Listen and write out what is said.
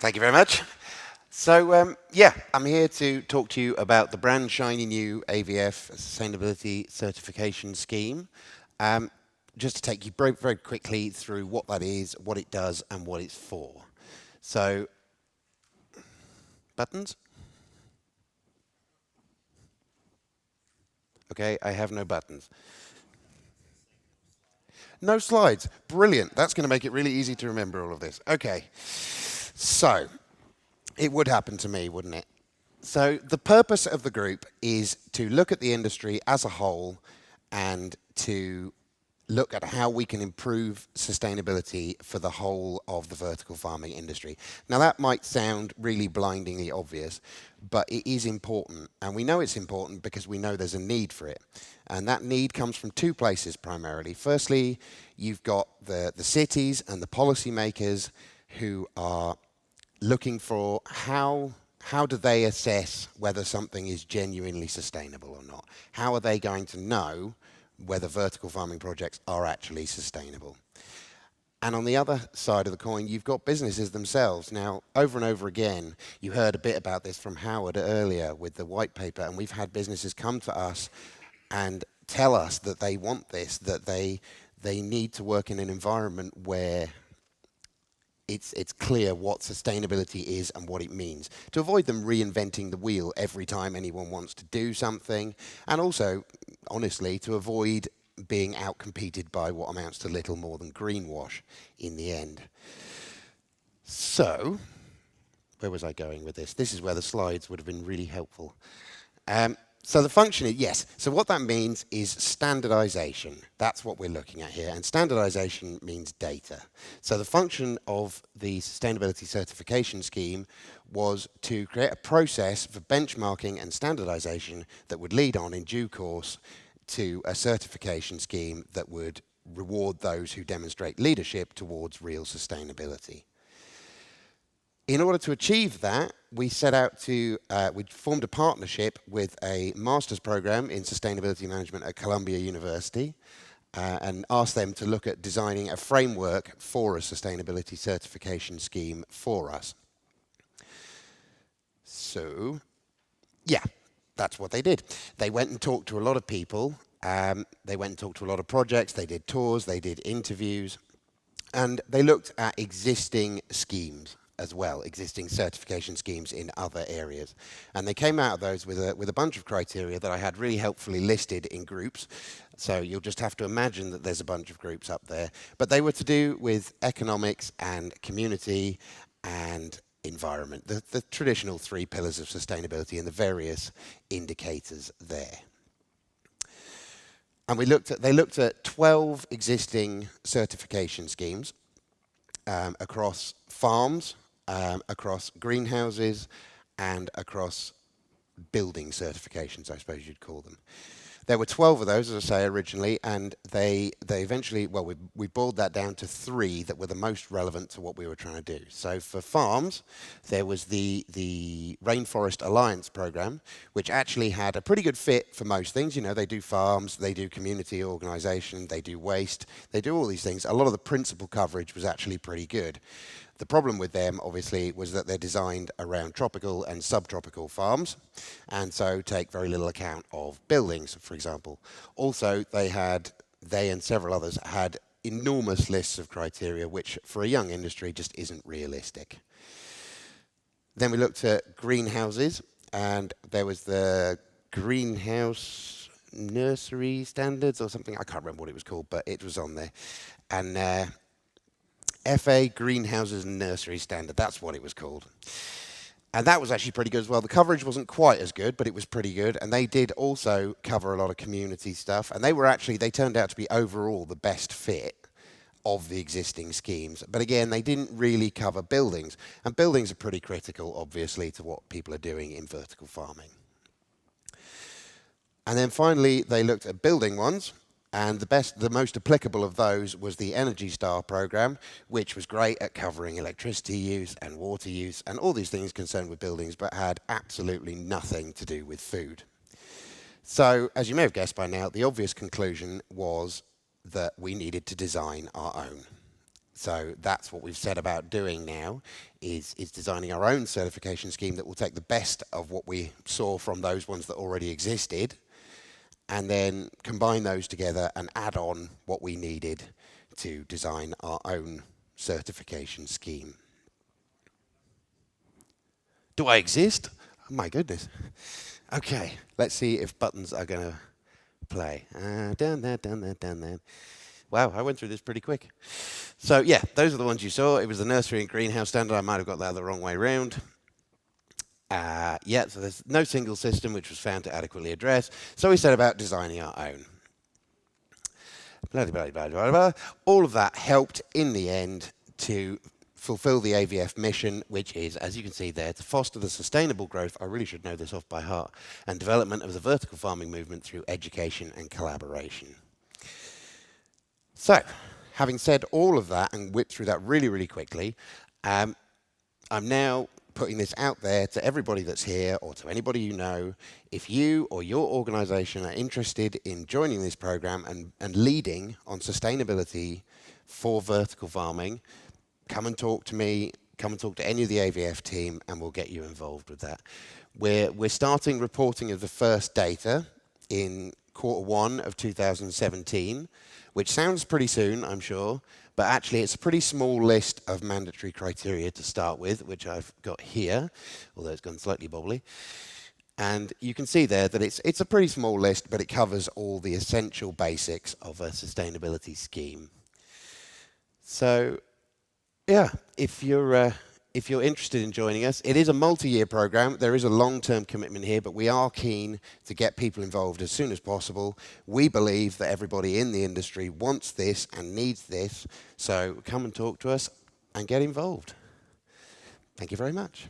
Thank you very much. So, yeah, I'm here to talk to you about the brand shiny new AVF Sustainability Certification Scheme. Um, just to take you very, very quickly through what that is, what it does, and what it's for. So, buttons? Okay, I have no buttons. No slides. Brilliant. That's going to make it really easy to remember all of this. Okay, so it would happen to me, wouldn't it? So the purpose of the group is to look at the industry as a whole and to look at how we can improve sustainability for the whole of the vertical farming industry. Now that might sound really blindingly obvious, but it is important. And we know it's important because we know there's a need for it. And that need comes from two places primarily. Firstly, you've got the cities and the policymakers who are looking for how do they assess whether something is genuinely sustainable or not? How are they going to know whether vertical farming projects are actually sustainable? And on the other side of the coin, you've got businesses themselves. Now, over and over again, you heard a bit about this from Howard earlier with the white paper, and we've had businesses come to us and tell us that they want this, that they need to work in an environment where it's clear what sustainability is and what it means, to avoid them reinventing the wheel every time anyone wants to do something, and also, honestly, to avoid being outcompeted by what amounts to little more than greenwash in the end. So, where was I going with this? This is where the slides would have been really helpful. So the function is, yes, so what that means is standardization. That's what we're looking at here. And standardization means data. So the function of the Sustainability Certification Scheme was to create a process for benchmarking and standardization that would lead on in due course to a certification scheme that would reward those who demonstrate leadership towards real sustainability. In order to achieve that, we set out to, we formed a partnership with a master's program in sustainability management at Columbia University and asked them to look at designing a framework for a sustainability certification scheme for us. So, yeah, that's what they did. They went and talked to a lot of people. They went and talked to a lot of projects. They did tours. They did interviews. And they looked at existing schemes as well, existing certification schemes in other areas. And they came out of those with a bunch of criteria that I had really helpfully listed in groups. So you'll just have to imagine that there's a bunch of groups up there. But they were to do with economics and community and environment, the traditional three pillars of sustainability and the various indicators there. And they looked at 12 existing certification schemes across farms, across greenhouses, and across building certifications, I suppose you'd call them. There were 12 of those, as I say, originally, and they eventually, well, we boiled that down to 3 that were the most relevant to what we were trying to do. So for farms, there was the Rainforest Alliance program, which actually had a pretty good fit for most things. You know, they do farms, they do community organisation, they do waste, they do all these things. A lot of the principal coverage was actually pretty good. The problem with them, obviously, was that they're designed around tropical and subtropical farms, and so take very little account of buildings, for example. Also, they and several others had enormous lists of criteria, which for a young industry just isn't realistic. Then we looked at greenhouses, and there was the greenhouse nursery standards or something. I can't remember what it was called, but it was on there. And FA Greenhouses and Nursery Standard, that's what it was called. And that was actually pretty good as well. The coverage wasn't quite as good, but it was pretty good. And they did also cover a lot of community stuff. And they turned out to be overall the best fit of the existing schemes. But again, they didn't really cover buildings. And buildings are pretty critical, obviously, to what people are doing in vertical farming. And then finally, they looked at building ones. And the most applicable of those was the Energy Star program, which was great at covering electricity use and water use and all these things concerned with buildings, but had absolutely nothing to do with food. So, as you may have guessed by now, the obvious conclusion was that we needed to design our own. So that's what we've set about doing now, is designing our own certification scheme that will take the best of what we saw from those ones that already existed, and then combine those together and add on what we needed to design our own certification scheme. Do I exist? Oh my goodness. Okay, let's see if buttons are going to play. Down there, down there, down there. Wow, I went through this pretty quick. So yeah, those are the ones you saw. It was the nursery and greenhouse standard. I might have got that the wrong way round. Yeah, so there's no single system which was found to adequately address. So we set about designing our own. Blah, blah, blah, blah, blah. All of that helped in the end to fulfill the AVF mission, which is, as you can see there, to foster the sustainable growth, I really should know this off by heart, and development of the vertical farming movement through education and collaboration. So, having said all of that and whipped through that really, really quickly, I'm now putting this out there to everybody that's here or to anybody you know. If you or your organisation are interested in joining this program and leading on sustainability for vertical farming, come and talk to me, come and talk to any of the AVF team, and we'll get you involved with that. We're starting reporting of the first data in Q1 of 2017, which sounds pretty soon, I'm sure, but actually it's a pretty small list of mandatory criteria to start with, which I've got here, although it's gone slightly bobbly. And you can see there that it's a pretty small list, but it covers all the essential basics of a sustainability scheme. So, yeah, if you're interested in joining us, it is a multi-year program. There is a long-term commitment here, but we are keen to get people involved as soon as possible. We believe that everybody in the industry wants this and needs this, so come and talk to us and get involved. Thank you very much.